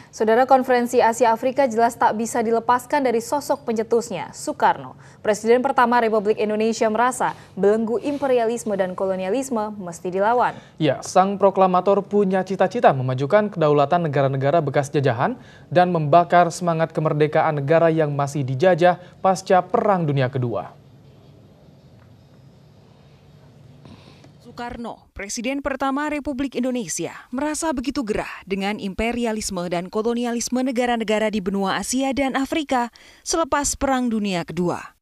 Saudara, Konferensi Asia Afrika jelas tak bisa dilepaskan dari sosok pencetusnya, Soekarno. Presiden pertama Republik Indonesia merasa belenggu imperialisme dan kolonialisme mesti dilawan. Ya, sang proklamator punya cita-cita memajukan kedaulatan negara-negara bekas jajahan dan membakar semangat kemerdekaan negara yang masih dijajah pasca Perang Dunia Kedua. Soekarno, Presiden pertama Republik Indonesia, merasa begitu gerah dengan imperialisme dan kolonialisme negara-negara di benua Asia dan Afrika selepas Perang Dunia Kedua.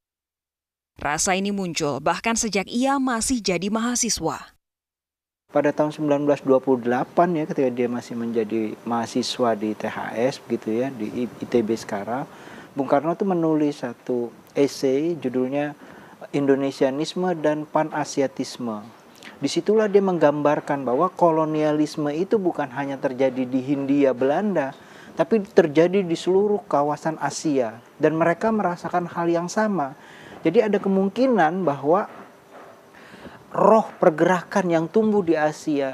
Rasa ini muncul bahkan sejak ia masih jadi mahasiswa. Pada tahun 1928 ya, ketika dia masih menjadi mahasiswa di THS begitu ya, di ITB sekarang, Bung Karno tuh menulis satu esai judulnya Indonesianisme dan Pan-Asiatisme. Disitulah dia menggambarkan bahwa kolonialisme itu bukan hanya terjadi di Hindia Belanda, tapi terjadi di seluruh kawasan Asia. Dan mereka merasakan hal yang sama. Jadi ada kemungkinan bahwa roh pergerakan yang tumbuh di Asia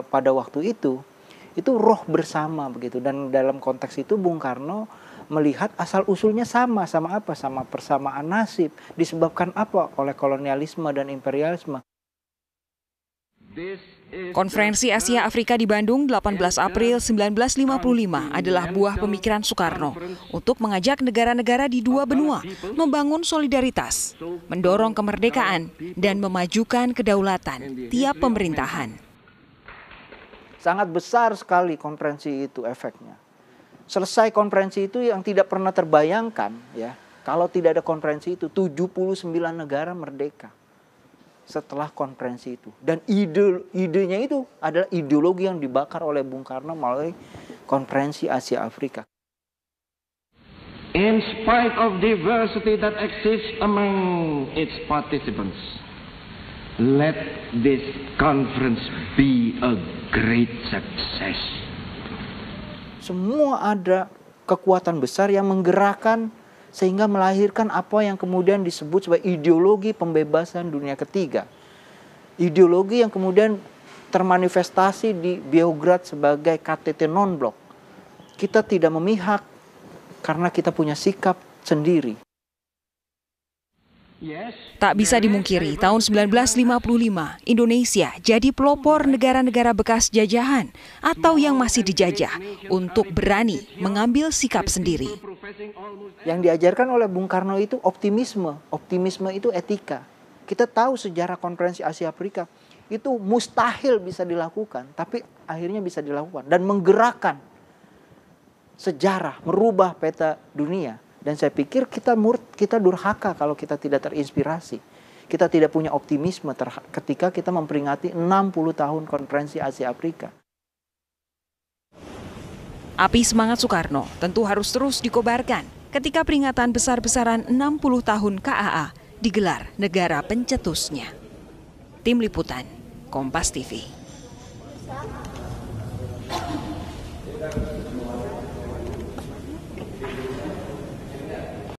pada waktu itu roh bersama begitu. Dan dalam konteks itu Bung Karno melihat asal-usulnya sama apa? Sama persamaan nasib. Disebabkan apa? Oleh kolonialisme dan imperialisme. Konferensi Asia Afrika di Bandung 18 April 1955 adalah buah pemikiran Soekarno untuk mengajak negara-negara di dua benua membangun solidaritas, mendorong kemerdekaan, dan memajukan kedaulatan tiap pemerintahan. Sangat besar sekali konferensi itu efeknya. Selesai konferensi itu yang tidak pernah terbayangkan ya, kalau tidak ada konferensi itu 79 negara merdeka. Setelah konferensi itu. Dan idenya itu adalah ideologi yang dibakar oleh Bung Karno melalui konferensi Asia Afrika. In spite of diversity that exists among its participants, let this conference be a great success. Semua ada kekuatan besar yang menggerakkan sehingga melahirkan apa yang kemudian disebut sebagai ideologi pembebasan dunia ketiga. Ideologi yang kemudian termanifestasi di Beograd sebagai KTT non-blok. Kita tidak memihak karena kita punya sikap sendiri. Tak bisa dimungkiri, tahun 1955 Indonesia jadi pelopor negara-negara bekas jajahan atau yang masih dijajah untuk berani mengambil sikap sendiri. Yang diajarkan oleh Bung Karno itu optimisme. Optimisme itu etika. Kita tahu sejarah konferensi Asia Afrika itu mustahil bisa dilakukan, tapi akhirnya bisa dilakukan dan menggerakkan sejarah, merubah peta dunia. Dan saya pikir kita durhaka kalau kita tidak terinspirasi. Kita tidak punya optimisme ketika kita memperingati 60 tahun konferensi Asia Afrika. Api semangat Soekarno tentu harus terus dikobarkan ketika peringatan besar-besaran 60 tahun KAA digelar negara pencetusnya. Tim Liputan, Kompas TV.